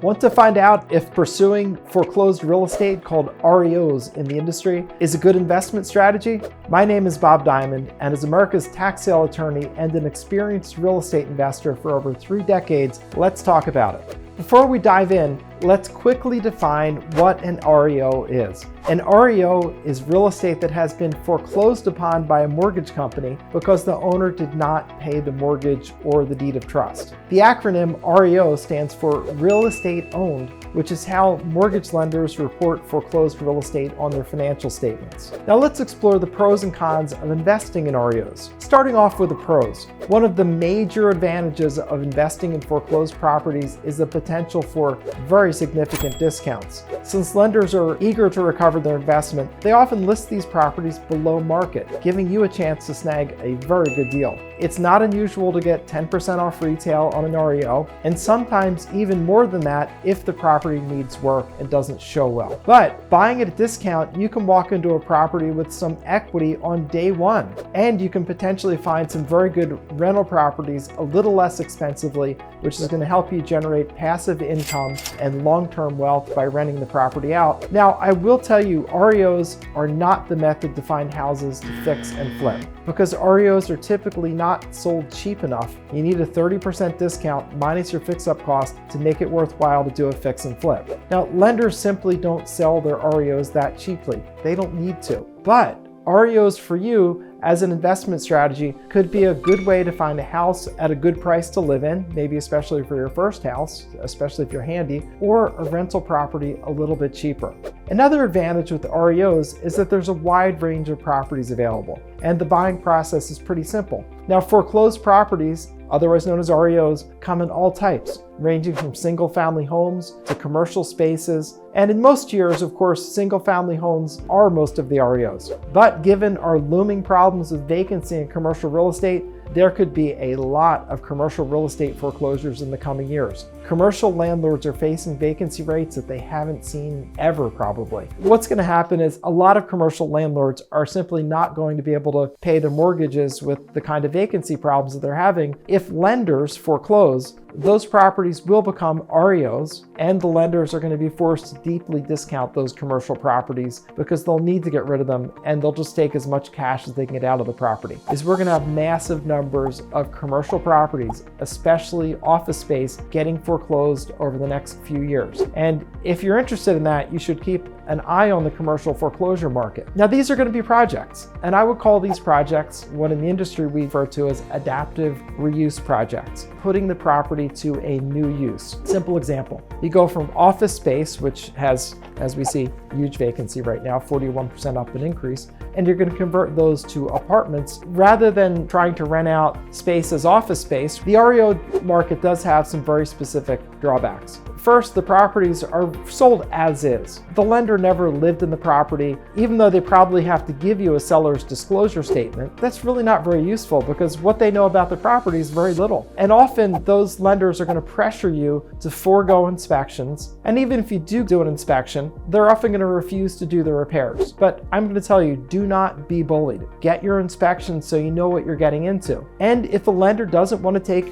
Want to find out if pursuing foreclosed real estate, called REOs in the industry, is a good investment strategy? My name is Bob Diamond, and as America's tax sale attorney and an experienced real estate investor for over 3 decades, let's talk about it. Before we dive in, let's quickly define what an REO is. An REO is real estate that has been foreclosed upon by a mortgage company because the owner did not pay the mortgage or the deed of trust. The acronym REO stands for Real Estate Owned, which is how mortgage lenders report foreclosed real estate on their financial statements. Now let's explore the pros and cons of investing in REOs. Starting off with the pros. One of the major advantages of investing in foreclosed properties is the potential for very significant discounts. Since lenders are eager to recover their investment, they often list these properties below market, giving you a chance to snag a very good deal. It's not unusual to get 10% off retail on an REO, and sometimes even more than that if the property needs work and doesn't show well. But buying at a discount, you can walk into a property with some equity on day one, and you can potentially find some very good rental properties a little less expensively, which is going to help you generate passive income and long-term wealth by renting the property out. Now, I will tell you, REOs are not the method to find houses to fix and flip, because REOs are typically not sold cheap enough. You need a 30% discount minus your fix-up cost to make it worthwhile to do a fix and flip. Now, lenders simply don't sell their REOs that cheaply. They don't need to. But REOs for you as an investment strategy could be a good way to find a house at a good price to live in, maybe especially for your first house, especially if you're handy, or a rental property a little bit cheaper. Another advantage with REOs is that there's a wide range of properties available, and the buying process is pretty simple. Now, foreclosed properties, otherwise known as REOs, come in all types, ranging from single-family homes to commercial spaces. And in most years, of course, single-family homes are most of the REOs. But given our looming problems with vacancy in commercial real estate, there could be a lot of commercial real estate foreclosures in the coming years. Commercial landlords are facing vacancy rates that they haven't seen ever, probably. What's going to happen is a lot of commercial landlords are simply not going to be able to pay their mortgages with the kind of vacancy problems that they're having. If lenders foreclose, those properties will become REOs, and the lenders are going to be forced to deeply discount those commercial properties because they'll need to get rid of them, and they'll just take as much cash as they can get out of the property. We're going to have massive numbers of commercial properties, especially office space, getting foreclosed over the next few years. And if you're interested in that, you should keep an eye on the commercial foreclosure market. Now, these are going to be projects, and I would call these projects what in the industry we refer to as adaptive reuse projects, putting the property to a new use. Simple example, you go from office space, which has, as we see, huge vacancy right now, 41% up an increase, and you're going to convert those to apartments rather than trying to rent out space as office space. The REO market does have some very specific drawbacks. First, the properties are sold as is. The lender never lived in the property, even though they probably have to give you a seller's disclosure statement. That's really not very useful because what they know about the property is very little. And often those lenders are going to pressure you to forego inspections. And even if you do an inspection, they're often going to refuse to do the repairs. But I'm going to tell you, do not be bullied. Get your inspection so you know what you're getting into. And if the lender doesn't want to take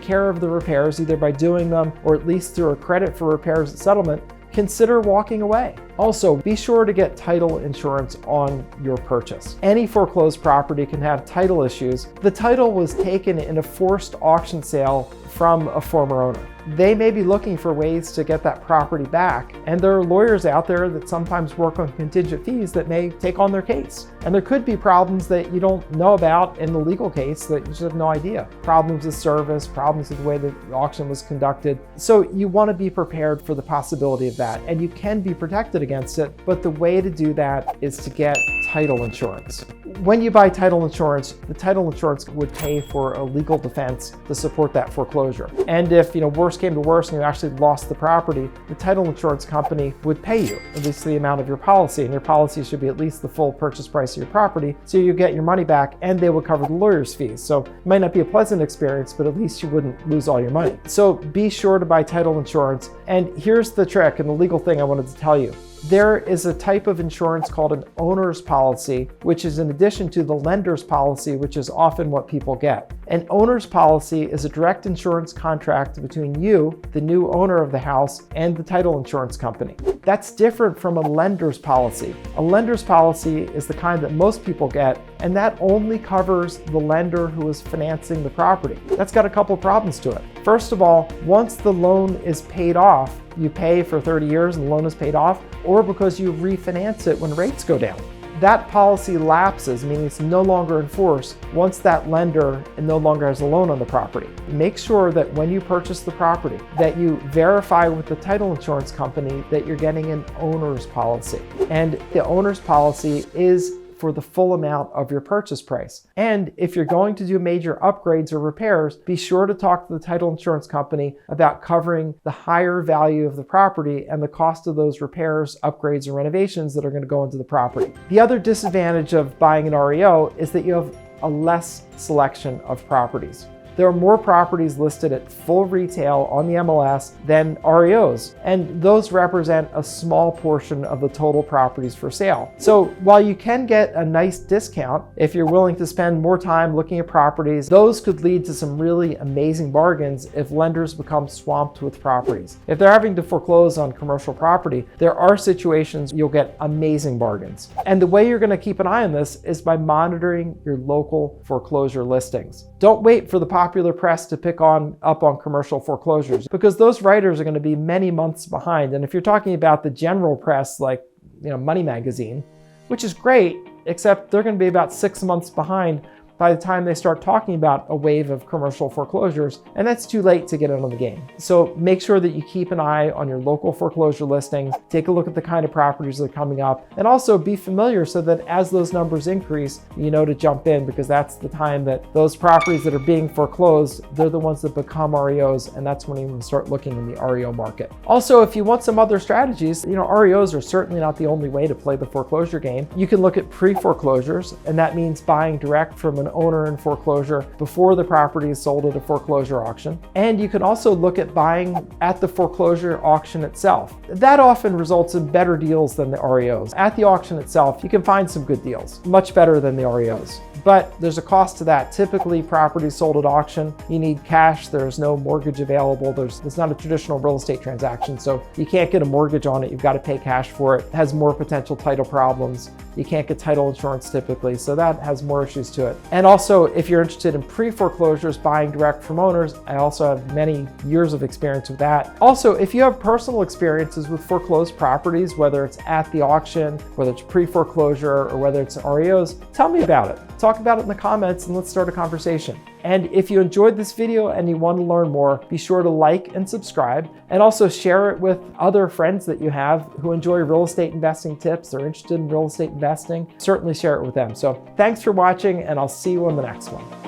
care of the repairs, either by doing them or at least through a credit for repairs at settlement, consider walking away. Also, be sure to get title insurance on your purchase. Any foreclosed property can have title issues. The title was taken in a forced auction sale from a former owner. They may be looking for ways to get that property back, and there are lawyers out there that sometimes work on contingent fees that may take on their case. And there could be problems that you don't know about in the legal case that you just have no idea. Problems with service, problems with the way the auction was conducted. So you want to be prepared for the possibility of that, and you can be protected against it, but the way to do that is to get title insurance. When you buy title insurance, the title insurance would pay for a legal defense to support that foreclosure. And if, worst came to worst and you actually lost the property, the title insurance company would pay you at least the amount of your policy, and your policy should be at least the full purchase price of your property, so you get your money back and they will cover the lawyer's fees. So it might not be a pleasant experience, but at least you wouldn't lose all your money. So be sure to buy title insurance. And here's the trick and the legal thing I wanted to tell you. There is a type of insurance called an owner's policy, which is in addition to the lender's policy, which is often what people get. An owner's policy is a direct insurance contract between you, the new owner of the house, and the title insurance company. That's different from a lender's policy. A lender's policy is the kind that most people get, and that only covers the lender who is financing the property. That's got a couple problems to it. First of all, once the loan is paid off, you pay for 30 years and the loan is paid off, or because you refinance it when rates go down. That policy lapses, meaning it's no longer in force once that lender no longer has a loan on the property. Make sure that when you purchase the property, that you verify with the title insurance company that you're getting an owner's policy. And the owner's policy is for the full amount of your purchase price. And if you're going to do major upgrades or repairs, be sure to talk to the title insurance company about covering the higher value of the property and the cost of those repairs, upgrades, or renovations that are going to go into the property. The other disadvantage of buying an REO is that you have a less selection of properties. There are more properties listed at full retail on the MLS than REOs, and those represent a small portion of the total properties for sale. So while you can get a nice discount if you're willing to spend more time looking at properties, those could lead to some really amazing bargains if lenders become swamped with properties. If they're having to foreclose on commercial property, there are situations you'll get amazing bargains. And the way you're going to keep an eye on this is by monitoring your local foreclosure listings. Don't wait for the popular press to pick up on commercial foreclosures, because those writers are going to be many months behind. And if you're talking about the general press, like Money Magazine, which is great, except they're going to be about 6 months behind by the time they start talking about a wave of commercial foreclosures, and that's too late to get in on the game. So make sure that you keep an eye on your local foreclosure listings, take a look at the kind of properties that are coming up, and also be familiar so that as those numbers increase, you know to jump in, because that's the time that those properties that are being foreclosed, they're the ones that become REOs, and that's when you can start looking in the REO market. Also, if you want some other strategies, REOs are certainly not the only way to play the foreclosure game. You can look at pre-foreclosures, and that means buying direct from an owner in foreclosure before the property is sold at a foreclosure auction. And you can also look at buying at the foreclosure auction itself. That often results in better deals than the REOs. At the auction itself, you can find some good deals, much better than the REOs. But there's a cost to that. Typically, properties sold at auction, you need cash. There's no mortgage available. There's not a traditional real estate transaction, so you can't get a mortgage on it. You've got to pay cash for it. It has more potential title problems. You can't get title insurance typically, so that has more issues to it. And also, if you're interested in pre-foreclosures, buying direct from owners, I also have many years of experience with that. Also, if you have personal experiences with foreclosed properties, whether it's at the auction, whether it's pre-foreclosure, or whether it's REOs, tell me about it. Talk about it in the comments and let's start a conversation. And if you enjoyed this video and you want to learn more, be sure to like and subscribe, and also share it with other friends that you have who enjoy real estate investing tips or interested in real estate investing. Certainly share it with them. So thanks for watching, and I'll see you on the next one.